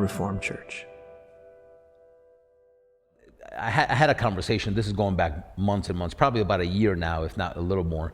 Reformed Church. I had a conversation, this is going back months and months, probably about a year now, if not a little more,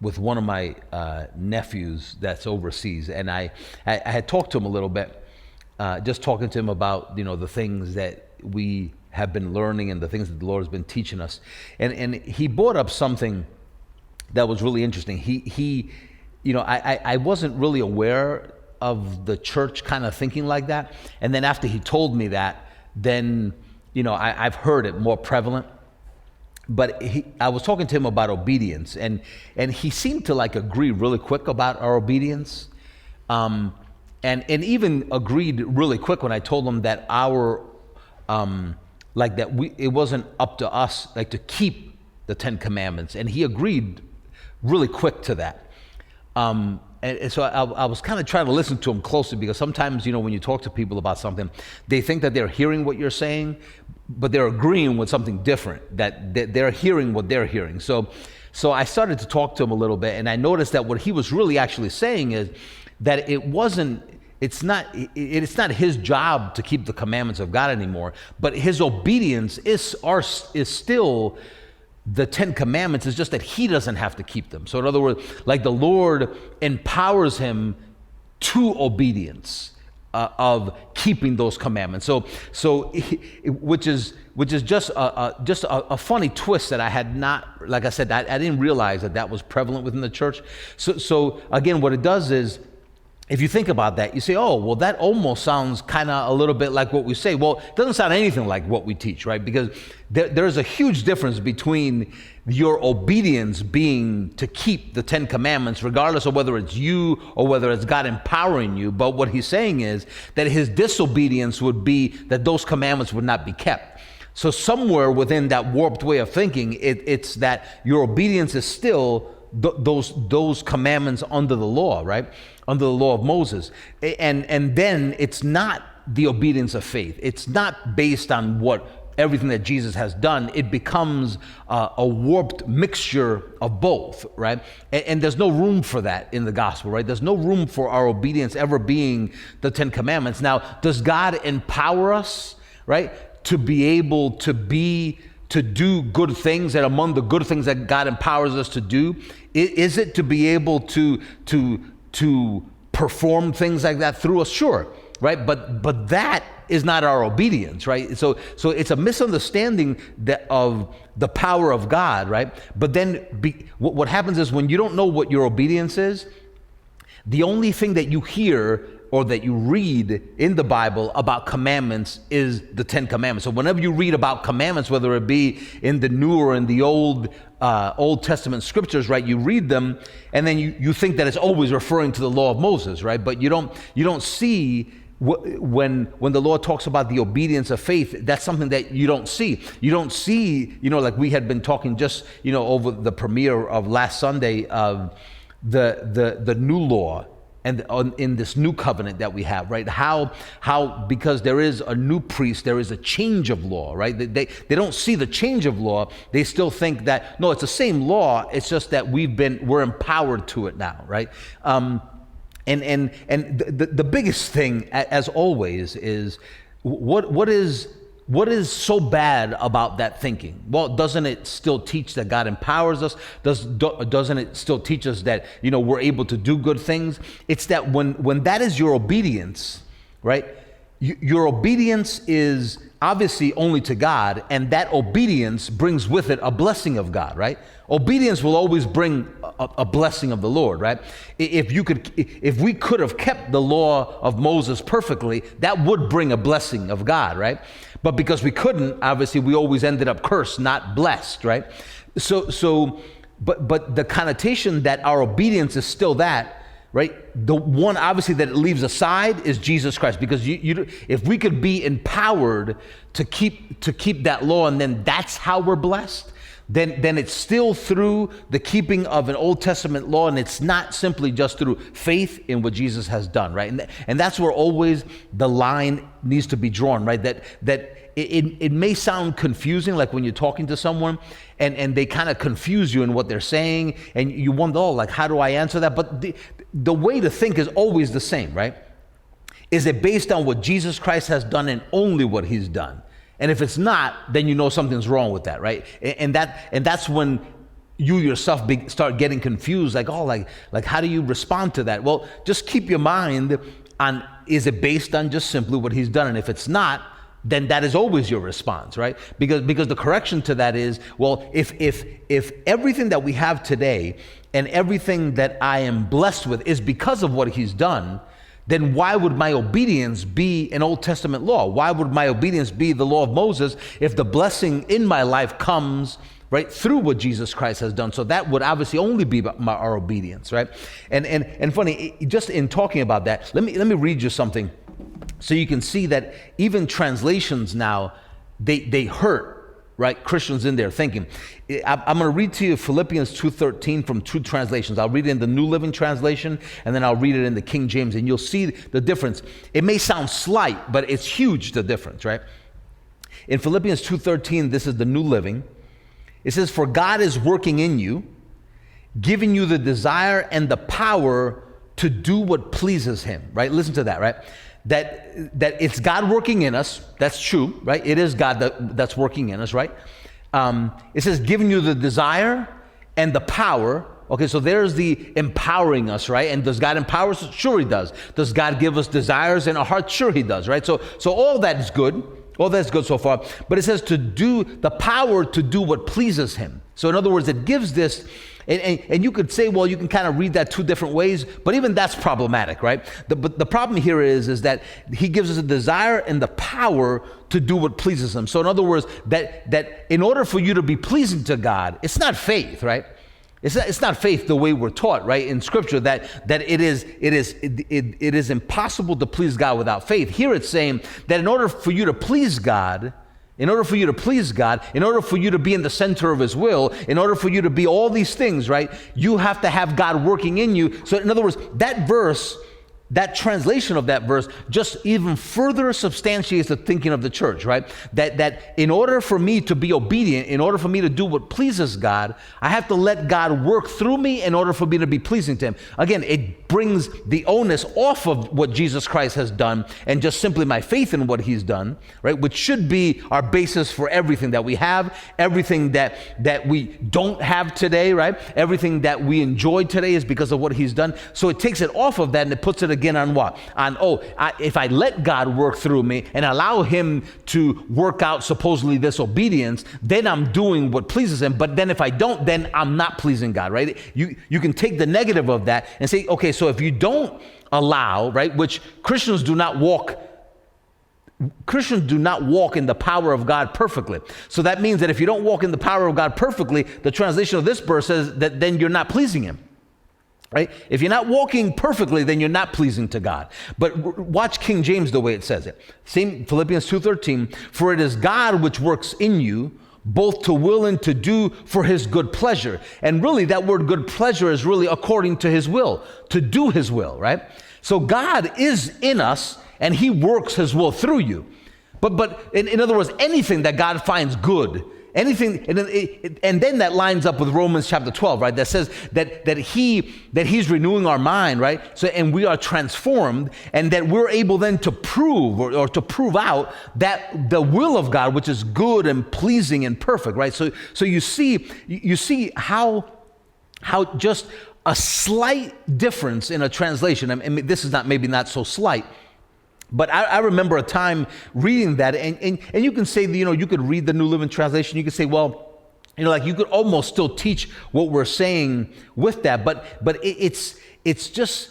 with one of my nephews that's overseas. And I had talked to him a little bit, just talking to him about, the things that we have been learning and the things that the Lord has been teaching us. And he brought up something that was really interesting. I wasn't really aware of the church kind of thinking like that. And then after he told me that, then I've heard it more prevalent. But I was talking to him about obedience, and he seemed to agree really quick about our obedience, and even agreed really quick when I told him that it wasn't up to us to keep the Ten Commandments, and he agreed really quick to that. And so I was kind of trying to listen to him closely, because sometimes, when you talk to people about something, they think that they're hearing what you're saying, but they're agreeing with something different, that they're hearing what they're hearing. So I started to talk to him a little bit, and I noticed that what he was really actually saying is that it's not his job to keep the commandments of God anymore, but his obedience is still the Ten Commandments. Is just that he doesn't have to keep them. So in other words, the Lord empowers him to obedience of keeping those commandments. Which is just a funny twist that I had not, like I said, I didn't realize that was prevalent within the church. So again, what it does is, if you think about that, you say, oh, well, that almost sounds kind of a little bit like what we say. Well, it doesn't sound anything like what we teach, right? Because there's a huge difference between your obedience being to keep the Ten Commandments, regardless of whether it's you or whether it's God empowering you. But what he's saying is that his disobedience would be that those commandments would not be kept. So somewhere within that warped way of thinking, it's that your obedience is still those commandments under the law, right? Under the law of Moses. And then it's not the obedience of faith. It's not based on everything that Jesus has done. It becomes a warped mixture of both, right? And there's no room for that in the gospel, right? There's no room for our obedience ever being the Ten Commandments. Now, does God empower us, right, to be able to do good things? And among the good things that God empowers us to do, is it to be able to perform things like that through us? Sure, right? But that is not our obedience, right? So it's a misunderstanding of the power of God, right? But then what happens is, when you don't know what your obedience is, the only thing that you hear or that you read in the Bible about commandments is the Ten Commandments. So whenever you read about commandments, whether it be in the New or in the Old Testament scriptures, right, you read them, and then you think that it's always referring to the law of Moses, right? But you don't see when the Lord talks about the obedience of faith, that's something that you don't see. You don't see, like we had been talking just, over the premiere of last Sunday of the new law. And in this new covenant that we have, right? How because there is a new priest, there is a change of law, right? They don't see the change of law. They still think that, no, it's the same law. It's just that we're empowered to it now, right? And the biggest thing, as always, is what is so bad about that thinking? Well, doesn't it still teach that God empowers us? Doesn't it still teach us that, we're able to do good things? It's that when that is your obedience, right? Your obedience is obviously only to God, and that obedience brings with it a blessing of God, right? Obedience will always bring a blessing of the Lord, right? If we could have kept the law of Moses perfectly, that would bring a blessing of God, right? But because we couldn't, obviously, we always ended up cursed, not blessed, right? But the connotation that our obedience is still that, right? The one, obviously, that it leaves aside is Jesus Christ, because if we could be empowered to keep that law, and then that's how we're blessed, then it's still through the keeping of an Old Testament law, and it's not simply just through faith in what Jesus has done, right? And that's where always the line needs to be drawn, right? That it may sound confusing, like when you're talking to someone and they kind of confuse you in what they're saying, and you wonder, how do I answer that? But the way to think is always the same, right? is it based on what Jesus Christ has done and only what he's done? And if it's not, then you know something's wrong with that, right? And that's when you yourself start getting confused, like how do you respond to that? Well, just keep your mind on, is it based on just simply what he's done? And if it's not, then that is always your response, right? Because the correction to that is, well, if everything that we have today and everything that I am blessed with is because of what he's done, then why would my obedience be an Old Testament law? Why would my obedience be the law of Moses if the blessing in my life comes right through what Jesus Christ has done? So that would obviously only be our obedience, right? And funny, just in talking about that, let me read you something so you can see that even translations now, they hurt, right, Christians in their thinking. I'm going to read to you Philippians 2:13 from two translations. I'll read it in the New Living Translation, and then I'll read it in the King James, and you'll see the difference. It may sound slight, but it's huge, the difference, right? In Philippians 2:13, this is the New Living. It says, "For God is working in you, giving you the desire and the power to do what pleases him," right? Listen to that, right? That it's God working in us. That's true, right? It is God that's working in us, right? It says giving you the desire and the power. Okay, so there's the empowering us, right? And does God empower us? Sure he does. Does God give us desires in our heart? Sure he does, right? So all that is good. All that's good so far. But it says to do the power to do what pleases him. So in other words, it gives this, and you could say, well, you can kind of read that two different ways, but even that's problematic, right? But the problem here is that he gives us a desire and the power to do what pleases him. So in other words, that in order for you to be pleasing to God, it's not faith, right? It's not faith the way we're taught, right, in Scripture, that it is impossible to please God without faith. Here it's saying that in order for you to please God, in order for you to be in the center of his will, in order for you to be all these things, right, you have to have God working in you. So in other words, that verse, that translation of that verse just even further substantiates the thinking of the church, right? That in order for me to be obedient, in order for me to do what pleases God, I have to let God work through me in order for me to be pleasing to him. Again, it brings the onus off of what Jesus Christ has done and just simply my faith in what he's done, right? Which should be our basis for everything that we have, everything that we don't have today, right? Everything that we enjoy today is because of what he's done. So it takes it off of that and it puts it again on what? If I let God work through me and allow him to work out supposedly this obedience, then I'm doing what pleases him. But then if I don't, then I'm not pleasing God, right? You can take the negative of that and say, okay, so if you don't allow, right, which Christians do not walk in the power of God perfectly. So that means that if you don't walk in the power of God perfectly, the translation of this verse says that then you're not pleasing him. Right? If you're not walking perfectly, then you're not pleasing to God. But watch King James the way it says it. Same Philippians 2:13, "For it is God which works in you, both to will and to do for his good pleasure." And really that word good pleasure is really according to his will, to do his will, right? So God is in us and he works his will through you. But in other words, anything that God finds good, anything, and then that lines up with Romans chapter 12, right? That says that he's renewing our mind, right? So, and we are transformed, and that we're able then to prove or to prove out that the will of God, which is good and pleasing and perfect, right? So you see how just a slight difference in a translation. I mean, this is maybe not so slight. But I remember a time reading that, and you can say, you could read the New Living Translation. You could say, well, like you could almost still teach what we're saying with that. But it's just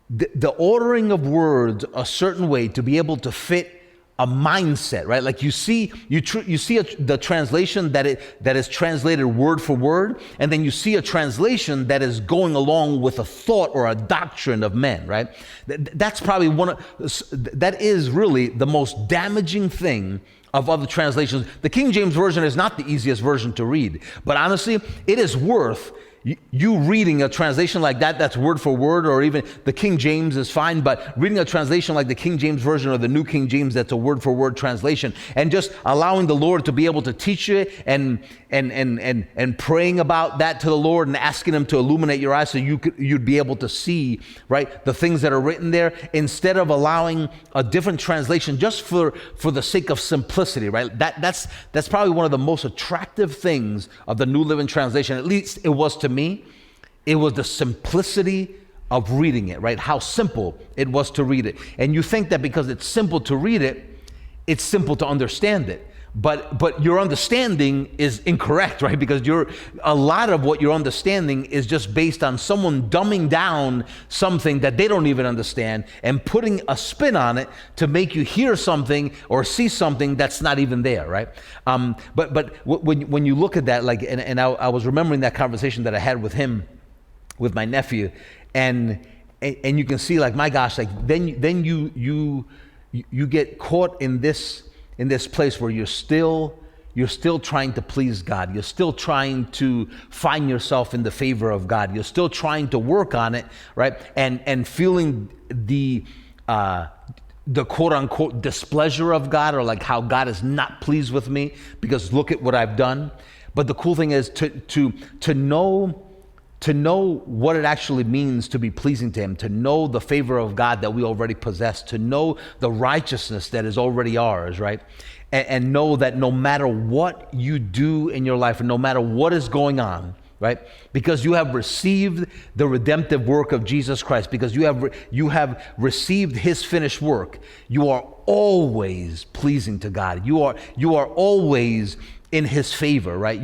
the ordering of words a certain way to be able to fit a mindset, right? Like you see the translation that is translated word for word, and then you see a translation that is going along with a thought or a doctrine of men, right? That's probably that is really the most damaging thing of other translations. The King James Version is not the easiest version to read, but honestly, it is worth you reading a translation like that, that's word for word, or even the King James is fine, but reading a translation like the King James Version or the New King James, that's a word for word translation, and just allowing the Lord to be able to teach you and praying about that to the Lord and asking Him to illuminate your eyes so you'd be able to see, right, the things that are written there, instead of allowing a different translation just for the sake of simplicity, right? That's probably one of the most attractive things of the New Living Translation. At least it was to me. It was the simplicity of reading it, right? How simple it was to read it. And you think that because it's simple to read it, it's simple to understand it. But your understanding is incorrect, right? Because a lot of what you're understanding is just based on someone dumbing down something that they don't even understand and putting a spin on it to make you hear something or see something that's not even there, right? But when you look at that, like, and I was remembering that conversation that I had with him, with my nephew, and you can see, like, my gosh, like then you get caught in this place where you're still trying to please God. You're still trying to find yourself in the favor of God. You're still trying to work on it, right? And feeling the quote unquote displeasure of God, or like how God is not pleased with me because look at what I've done. But the cool thing is to know what it actually means to be pleasing to Him, to know the favor of God that we already possess, to know the righteousness that is already ours, right? And know that no matter what you do in your life, and no matter what is going on, right? Because you have received the redemptive work of Jesus Christ, because you have received His finished work, you are always pleasing to God. You are always in His favor, right?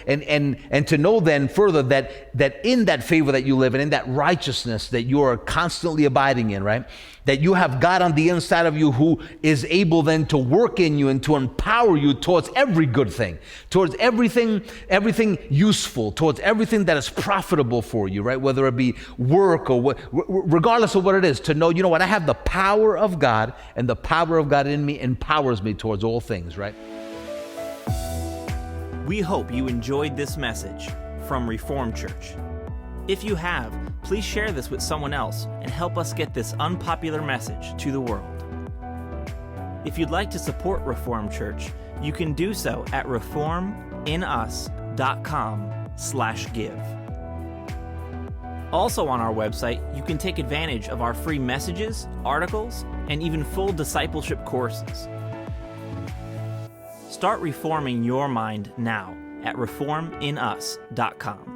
And to know then further that in that favor that you live in that righteousness that you are constantly abiding in, right? That you have God on the inside of you who is able then to work in you and to empower you towards every good thing, towards everything useful, towards everything that is profitable for you, right? Whether it be work or regardless of what it is, to know, you know what, I have the power of God, and the power of God in me empowers me towards all things, right? We hope you enjoyed this message from Reformed Church. If you have, please share this with someone else and help us get this unpopular message to the world. If you'd like to support Reformed Church, you can do so at reforminus.com/give. Also on our website, you can take advantage of our free messages, articles, and even full discipleship courses. Start reforming your mind now at reforminus.com.